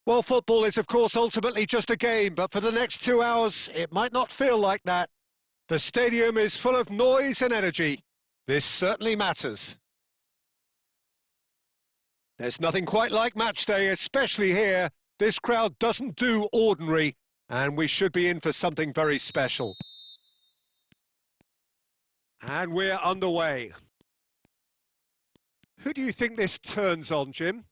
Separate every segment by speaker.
Speaker 1: Well, football is, of course, ultimately just a game, but for the next 2 hours, it might not feel like that. The stadium is full of noise and energy. This certainly matters. There's nothing quite like match day, especially here. This crowd doesn't do ordinary, and we should be in for something very special. And we're underway. Who do you think this turns on, Jim?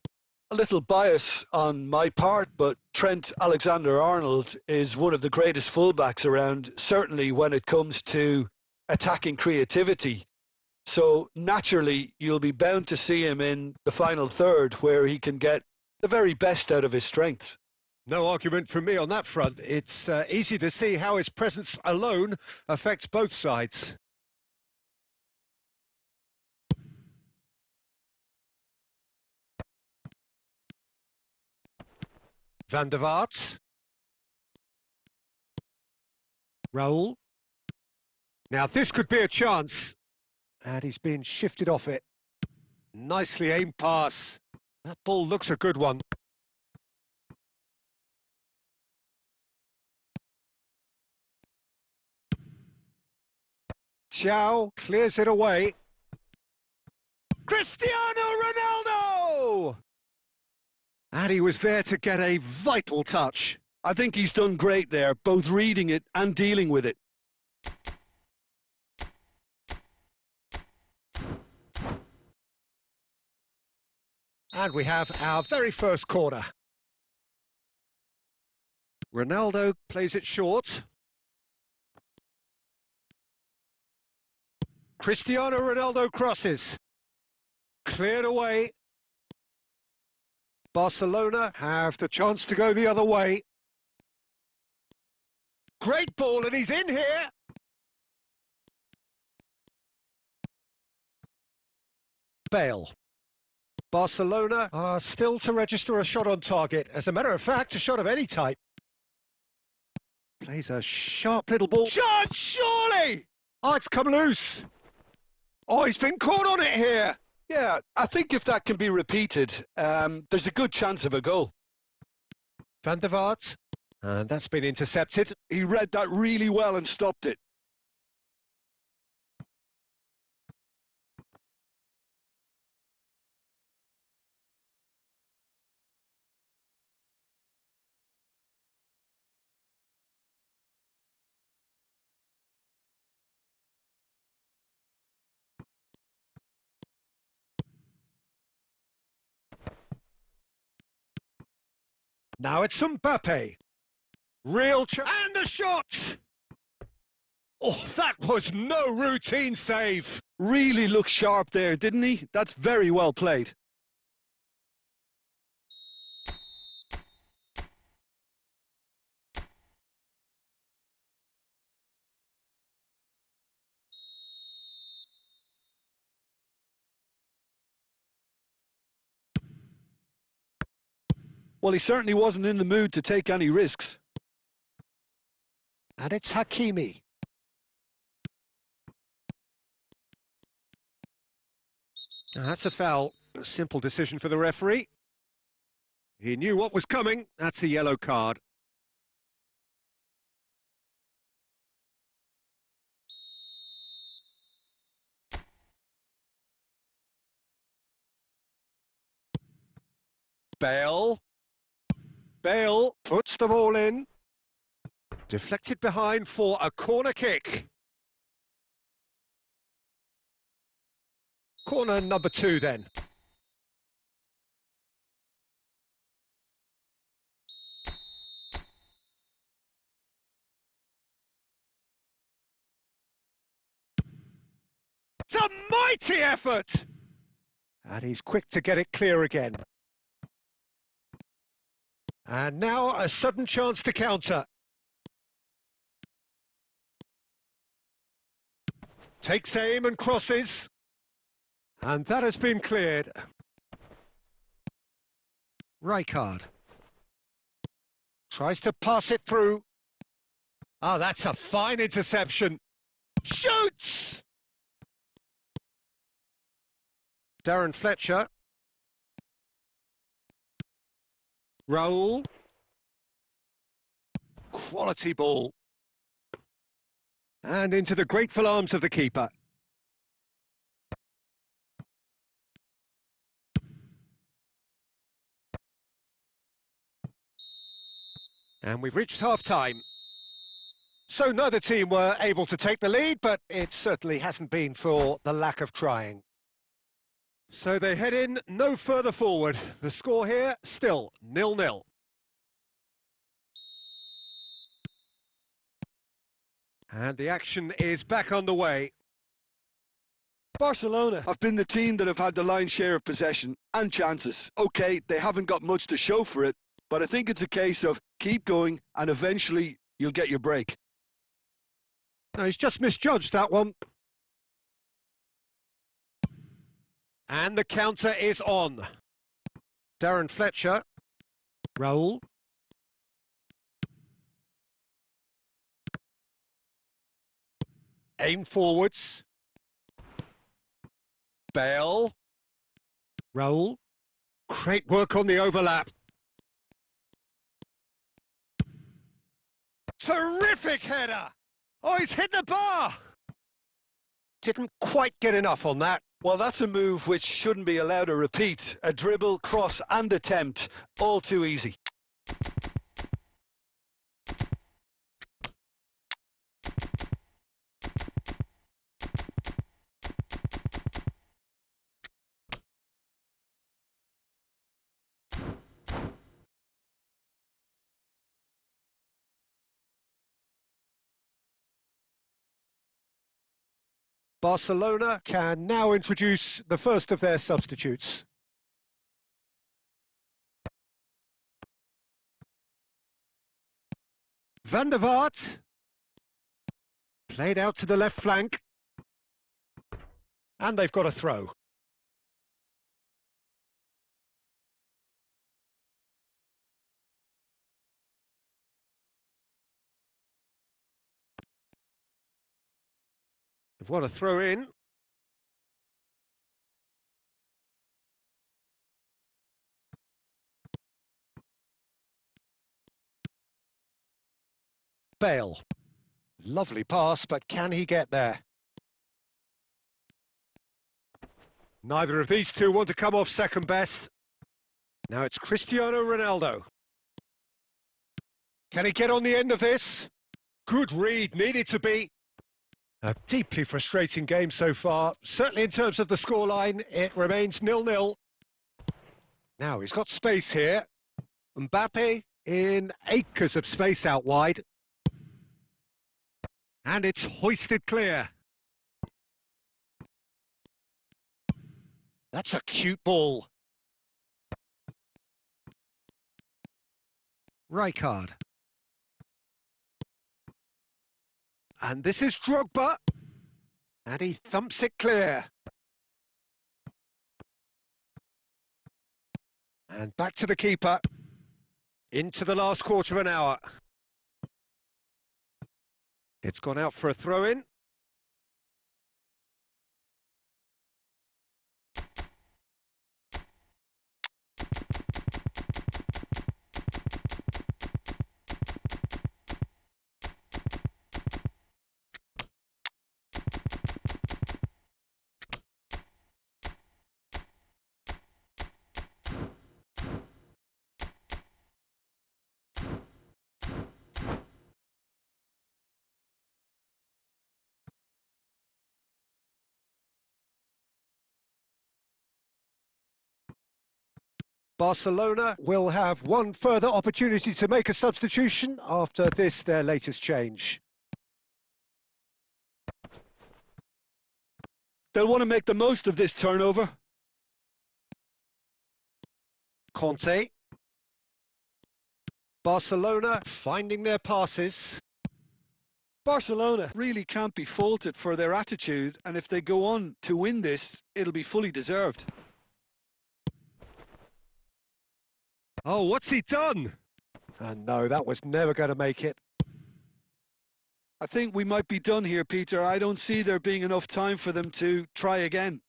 Speaker 2: A little bias on my part, but Trent Alexander-Arnold is one of the greatest fullbacks around, certainly when it comes to attacking creativity. So naturally, you'll be bound to see him in the final third where he can get the very best out of his strengths.
Speaker 1: No argument from me on that front. It's easy to see how his presence alone affects both sides. Van der Vaart. Raul. Now this could be a chance. And he's been shifted off it. Nicely aimed pass. That ball looks a good one. Thiaw clears it away. Cristiano Ronaldo! And he was there to get a vital touch.
Speaker 2: I think he's done great there, both reading it and dealing with it.
Speaker 1: And we have our very first corner. Ronaldo plays it short. Cristiano Ronaldo crosses. Cleared away. Barcelona have the chance to go the other way. Great ball, and he's in here. Bale. Barcelona are still to register a shot on target. As a matter of fact, a shot of any type. Plays a sharp little ball. Shot, surely! Oh, it's come loose. Oh, he's been caught on it here.
Speaker 2: Yeah, I think if that can be repeated, there's a good chance of a goal.
Speaker 1: Van der Vaart. And that's been intercepted.
Speaker 2: He read that really well and stopped it.
Speaker 1: Now it's Mbappe. Real chance. And the shot! Oh, that was no routine save.
Speaker 2: Really looked sharp there, didn't he? That's very well played. Well, he certainly wasn't in the mood to take any risks.
Speaker 1: And it's Hakimi. Now, that's a foul. A simple decision for the referee. He knew what was coming. That's a yellow card. Bale. Bale puts the ball in. Deflected behind for a corner kick. Corner number 2 then. It's a mighty effort! And he's quick to get it clear again. And now a sudden chance to counter. Takes aim and crosses. And that has been cleared. Rijkaard. Tries to pass it through. Oh, that's a fine interception. Shoots! Darren Fletcher. Raul. Quality ball. And into the grateful arms of the keeper. And we've reached half-time. So neither team were able to take the lead, but it certainly hasn't been for the lack of trying. So they head in no further forward. The score here, still 0-0. And the action is back on the way.
Speaker 2: Barcelona have been the team that have had the lion's share of possession and chances. Okay, they haven't got much to show for it, but I think it's a case of keep going and eventually you'll get your break.
Speaker 1: No, he's just misjudged that one. And the counter is on. Darren Fletcher. Raul. Aim forwards. Bale. Raul. Great work on the overlap. Terrific header! Oh, he's hit the bar! Didn't quite get enough on that.
Speaker 2: Well, that's a move which shouldn't be allowed to repeat. A dribble, cross and attempt, all too easy.
Speaker 1: Barcelona can now introduce the first of their substitutes. Van der Vaart. Played out to the left flank. And they've got a throw. They've got a throw in. Bale. Lovely pass, but can he get there? Neither of these two want to come off second best. Now it's Cristiano Ronaldo. Can he get on the end of this? Good read, needed to be. A deeply frustrating game so far. Certainly in terms of the scoreline, it remains 0-0. Now he's got space here. Mbappe in acres of space out wide. And it's hoisted clear. That's a cute ball. Rijkaard. And this is Drogba. And he thumps it clear. And back to the keeper. Into the last quarter of an hour. It's gone out for a throw-in. Barcelona will have one further opportunity to make a substitution after this, their latest change.
Speaker 2: They'll want to make the most of this turnover.
Speaker 1: Conte. Barcelona finding their passes.
Speaker 2: Barcelona really can't be faulted for their attitude, and if they go on to win this, it'll be fully deserved.
Speaker 1: Oh, what's he done? And no, that was never going to make it.
Speaker 2: I think we might be done here, Peter. I don't see there being enough time for them to try again.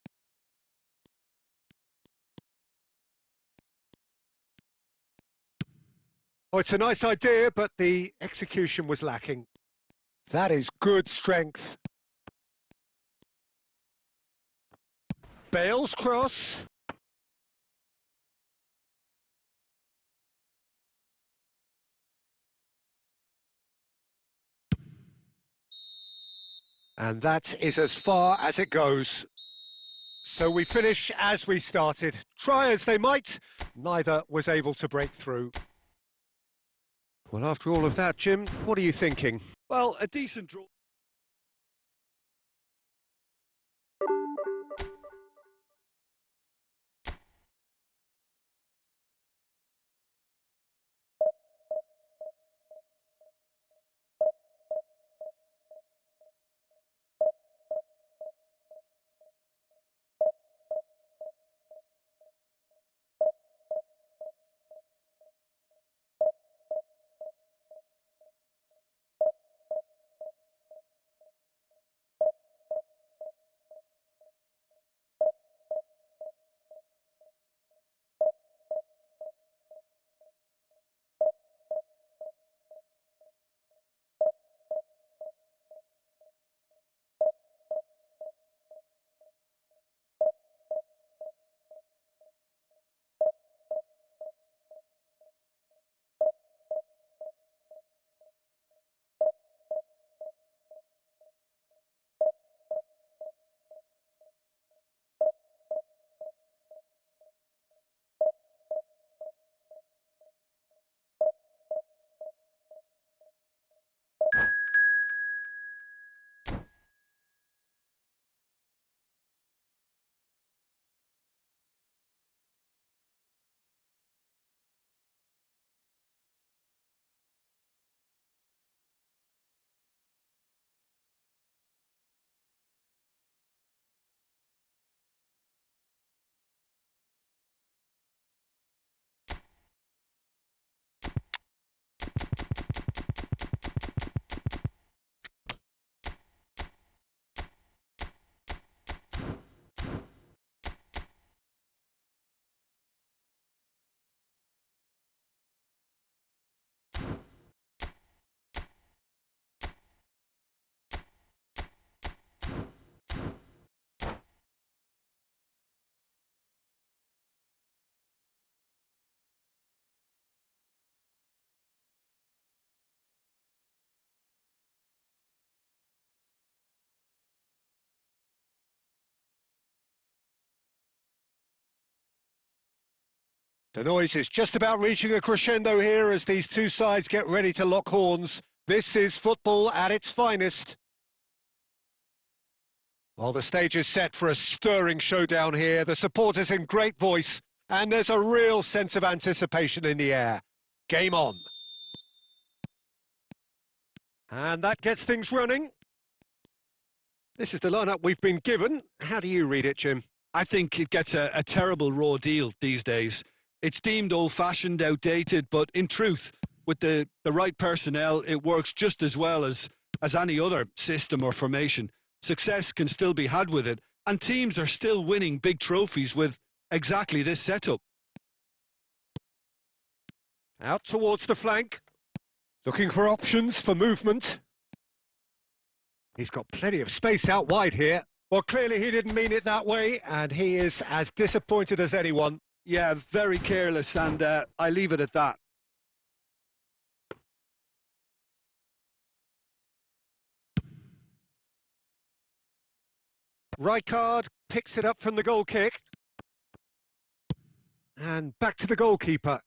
Speaker 1: Oh, it's a nice idea, but the execution was lacking. That is good strength. Bale's cross. And that is as far as it goes. So we finish as we started. Try as they might, neither was able to break through. Well, after all of that, Jim, what are you thinking?
Speaker 2: Well, a decent draw.
Speaker 1: The noise is just about reaching a crescendo here as these two sides get ready to lock horns. This is football at its finest. Well, the stage is set for a stirring showdown here. The supporters in great voice, and there's a real sense of anticipation in the air. Game on. And that gets things running. This is the lineup we've been given. How do you read it, Jim?
Speaker 2: I think it gets a terrible raw deal these days. It's deemed old-fashioned, outdated, but in truth, with the right personnel, it works just as well as any other system or formation. Success can still be had with it, and teams are still winning big trophies with exactly this setup.
Speaker 1: Out towards the flank. Looking for options for movement. He's got plenty of space out wide here. Well, clearly he didn't mean it that way, and he is as disappointed as anyone.
Speaker 2: Yeah, very careless, and I leave it at that.
Speaker 1: Rijkaard picks it up from the goal kick. And back to the goalkeeper.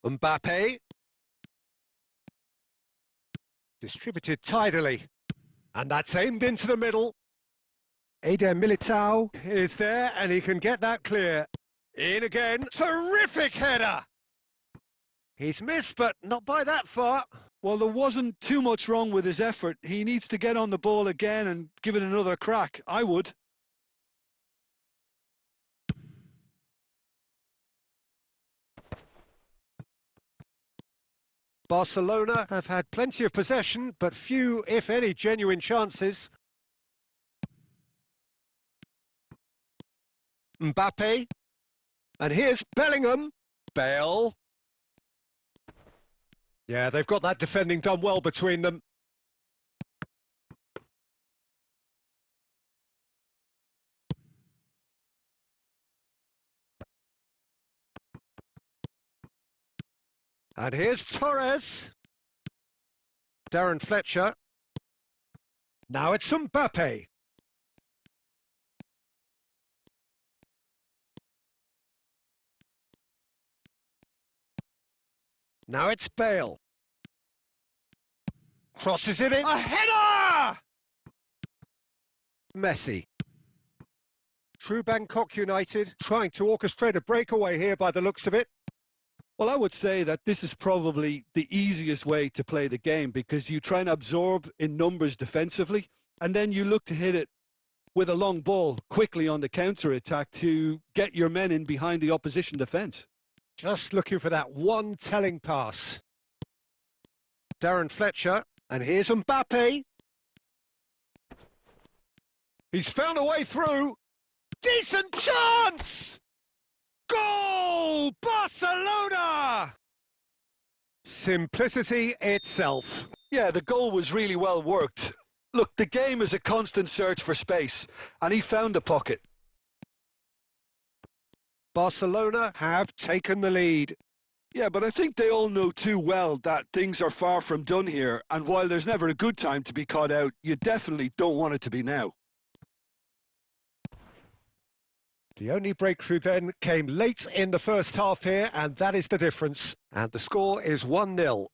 Speaker 1: Mbappe. Distributed tidily. And that's aimed into the middle. Eder Militao is there, and he can get that clear. In again. Terrific header! He's missed, but not by that far.
Speaker 2: Well, there wasn't too much wrong with his effort. He needs to get on the ball again and give it another crack. I would.
Speaker 1: Barcelona have had plenty of possession, but few, if any, genuine chances. Mbappe. And here's Bellingham. Bale. Yeah, they've got that defending done well between them. And here's Torres. Darren Fletcher. Now it's Mbappe. Now it's Bale. Crosses it in. A header! Messi. True Bangkok United trying to orchestrate a breakaway here by the looks of it.
Speaker 2: Well, I would say that this is probably the easiest way to play the game because you try and absorb in numbers defensively, and then you look to hit it with a long ball quickly on the counter-attack to get your men in behind the opposition defence.
Speaker 1: Just looking for that one telling pass. Darren Fletcher, and here's Mbappe. He's found a way through. Decent chance! Goal! Barcelona! Simplicity itself.
Speaker 2: Yeah, the goal was really well worked. Look, the game is a constant search for space, and he found the pocket.
Speaker 1: Barcelona have taken the lead.
Speaker 2: Yeah, but I think they all know too well that things are far from done here, and while there's never a good time to be caught out, you definitely don't want it to be now.
Speaker 1: The only breakthrough then came late in the first half here, and that is the difference. And the score is 1-0.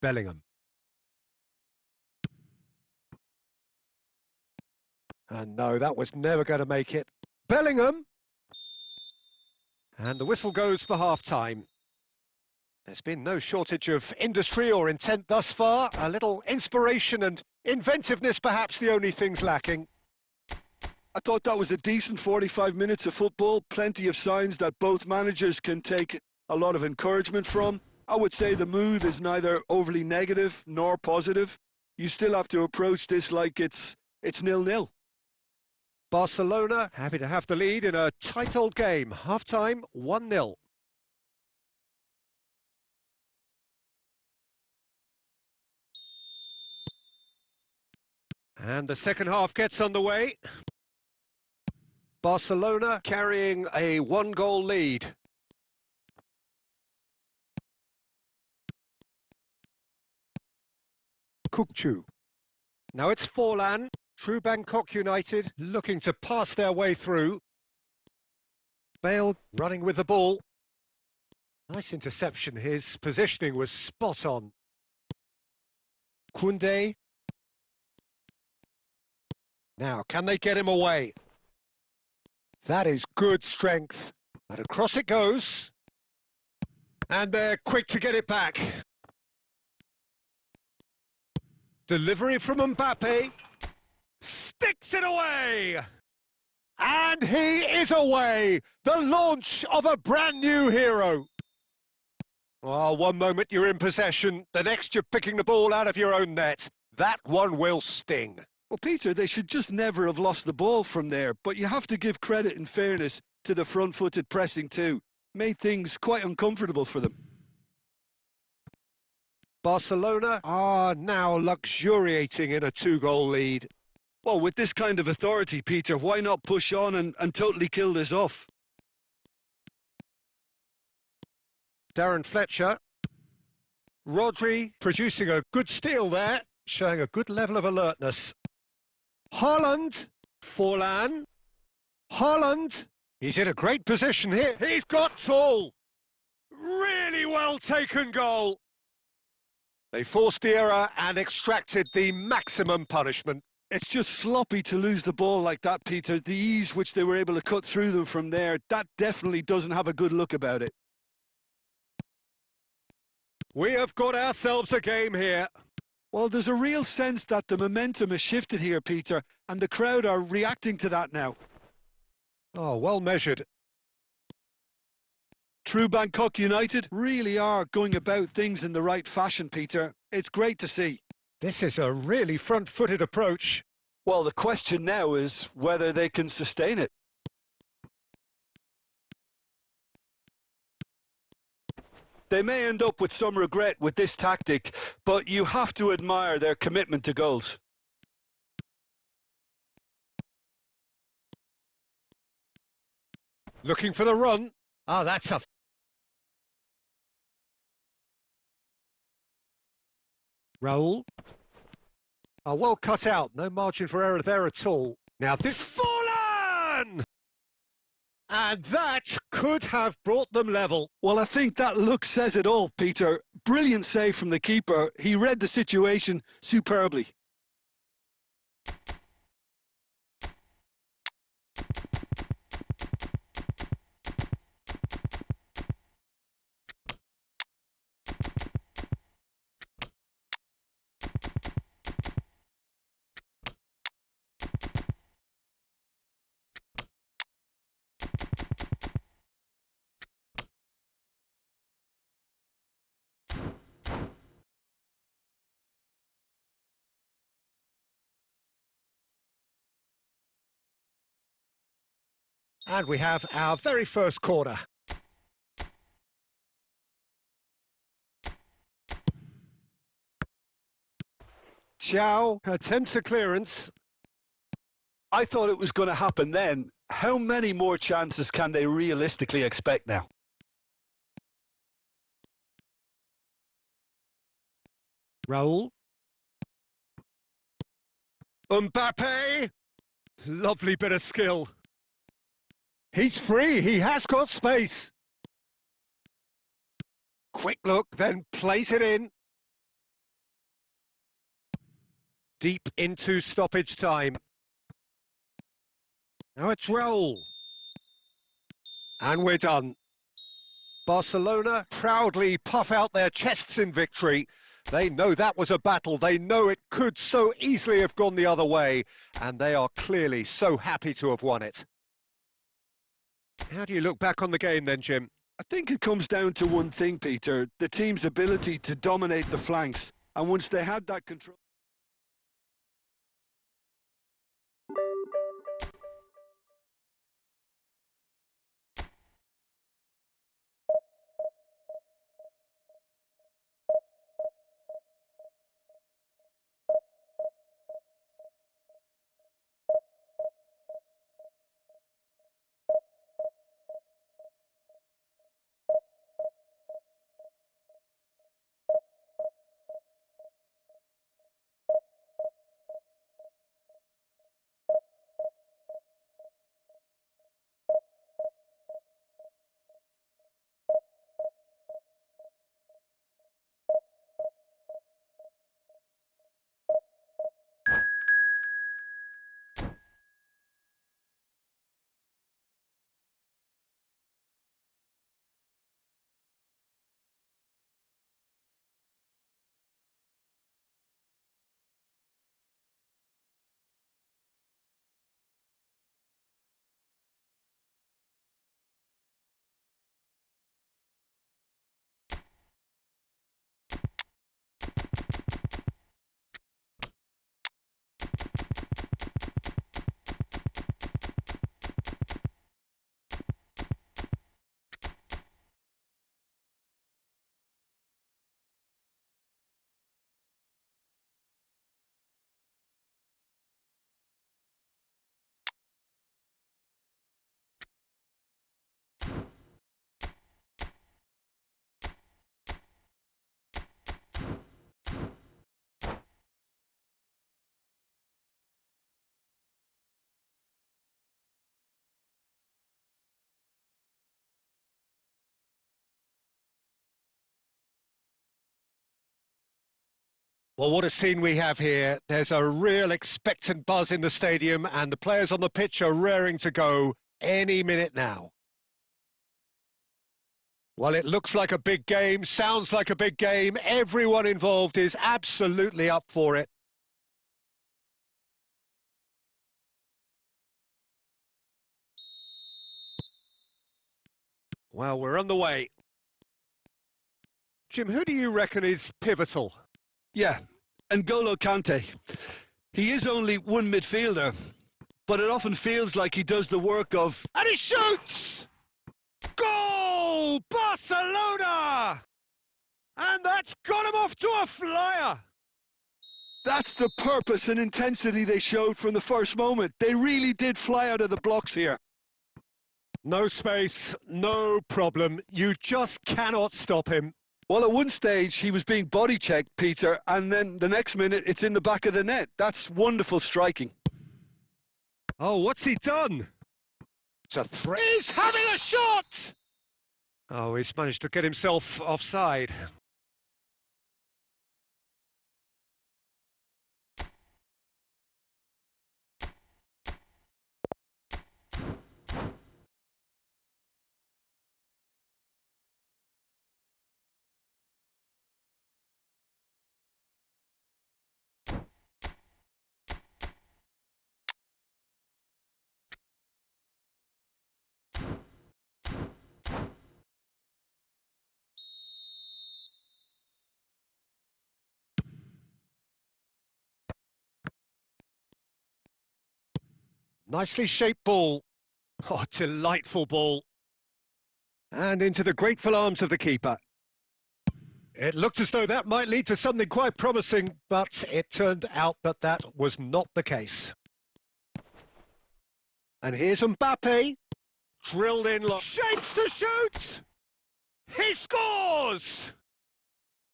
Speaker 1: Bellingham. And no, that was never going to make it. Bellingham! And the whistle goes for half-time. There's been no shortage of industry or intent thus far. A little inspiration and inventiveness, perhaps the only things lacking.
Speaker 2: I thought that was a decent 45 minutes of football. Plenty of signs that both managers can take a lot of encouragement from. I would say the mood is neither overly negative nor positive. You still have to approach this like it's 0-0.
Speaker 1: Barcelona happy to have the lead in a tight old game. Half-time, 1-0. And the second half gets underway. Barcelona carrying a one-goal lead. Kukçu. Now it's Forlan. True Bangkok United looking to pass their way through. Bale running with the ball. Nice interception. His positioning was spot on. Koundé. Now, can they get him away? That is good strength. And across it goes. And they're quick to get it back. Delivery from Mbappe. Sticks it away! And he is away! The launch of a brand new hero. Oh, one moment you're in possession, the next you're picking the ball out of your own net. That one will sting.
Speaker 2: Well, Peter, they should just never have lost the ball from there, but you have to give credit and fairness to the front-footed pressing too. Made things quite uncomfortable for them.
Speaker 1: Barcelona are now luxuriating in a two-goal lead.
Speaker 2: Well, with this kind of authority, Peter, why not push on and totally kill this off?
Speaker 1: Darren Fletcher. Rodri producing a good steal there. showing a good level of alertness. Haaland, Forlan, Haaland. He's in a great position here. He's got tall. Really well taken goal. They forced the error and extracted the maximum punishment.
Speaker 2: It's just sloppy to lose the ball like that, Peter. The ease which they were able to cut through them from there, that definitely doesn't have a good look about it.
Speaker 1: We have got ourselves a game here.
Speaker 2: Well, there's a real sense that the momentum has shifted here, Peter, and the crowd are reacting to that now.
Speaker 1: Oh, well measured.
Speaker 2: True Bangkok United really are going about things in the right fashion, Peter. It's great to see.
Speaker 1: This is a really front-footed approach.
Speaker 2: Well, the question now is whether they can sustain it. They may end up with some regret with this tactic, but you have to admire their commitment to goals.
Speaker 1: Looking for the run. Oh, that's a... Raul. Oh, well cut out. No margin for error there at all. Now this... Fallen! And that could have brought them level.
Speaker 2: Well, I think that look says it all, Peter. Brilliant save from the keeper. He read the situation superbly.
Speaker 1: And we have our very first corner. Chow attempts a clearance.
Speaker 2: I thought it was going to happen then. How many more chances can they realistically expect now?
Speaker 1: Raul. Mbappe. Lovely bit of skill. He's free. He has got space. Quick look, then plays it in. Deep into stoppage time. Now it's Raul. And we're done. Barcelona proudly puff out their chests in victory. They know that was a battle. They know it could so easily have gone the other way. And they are clearly so happy to have won it. How do you look back on the game then, Jim?
Speaker 2: I think it comes down to one thing, Peter. The team's ability to dominate the flanks. And once they had that control...
Speaker 1: Well, what a scene we have here. There's a real expectant buzz in the stadium, and the players on the pitch are raring to go any minute now. Well, it looks like a big game, sounds like a big game. Everyone involved is absolutely up for it. Well, we're on the way. Jim, who do you reckon is pivotal?
Speaker 2: Yeah, N'Golo Kante. He is only one midfielder, but it often feels like he does the work of...
Speaker 1: And he shoots! Goal! Barcelona! And that's got him off to a flyer!
Speaker 2: That's the purpose and intensity they showed from the first moment. They really did fly out of the blocks here.
Speaker 1: No space, no problem. You just cannot stop him.
Speaker 2: Well, at one stage, he was being body-checked, Peter, and then the next minute, it's in the back of the net. That's wonderful striking.
Speaker 1: Oh, what's he done? It's a threat. He's having a shot! Oh, he's managed to get himself offside. Nicely shaped ball. Oh, delightful ball. And into the grateful arms of the keeper. It looked as though that might lead to something quite promising, but it turned out that that was not the case. And here's Mbappe. Drilled in. Shapes to shoot! He scores!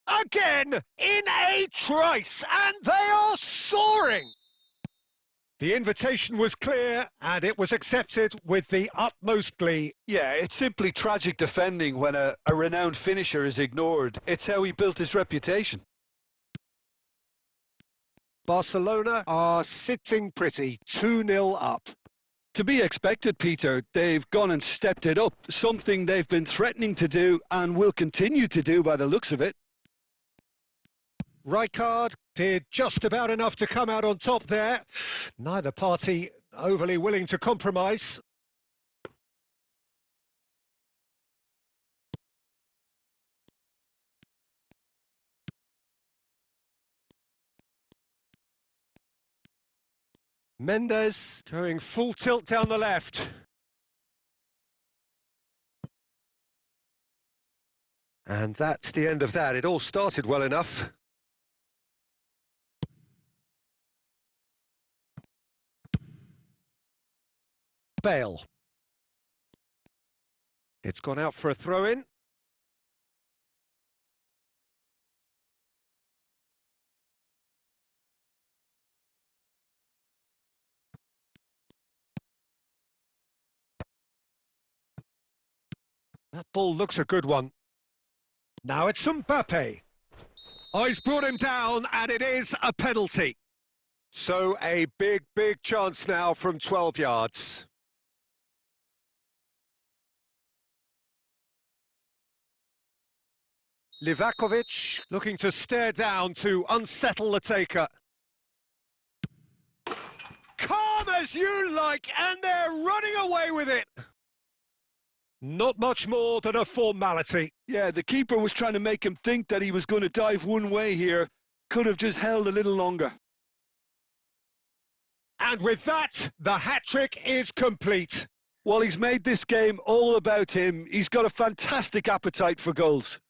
Speaker 1: Again, in a trice, and they are soaring! The invitation was clear, and it was accepted with the utmost glee.
Speaker 2: Yeah, it's simply tragic defending when a renowned finisher is ignored. It's how he built his reputation.
Speaker 1: Barcelona are sitting pretty, 2-0 up.
Speaker 2: To be expected, Peter. They've gone and stepped it up, something they've been threatening to do and will continue to do by the looks of it.
Speaker 1: Rijkaard did just about enough to come out on top there. Neither party overly willing to compromise. Mendes going full tilt down the left. And that's the end of that. It all started well enough. Bale. It's gone out for a throw-in. That ball looks a good one. Now it's Mbappe. Oh, he's brought him down, and it is a penalty. So a big, big chance now from 12 yards. Livakovic looking to stare down to unsettle the taker. Calm as you like, and they're running away with it. Not much more than a formality.
Speaker 2: Yeah, the keeper was trying to make him think that he was going to dive one way here. Could have just held a little longer.
Speaker 1: And with that, the hat-trick is complete.
Speaker 2: Well, he's made this game all about him. He's got a fantastic appetite for goals.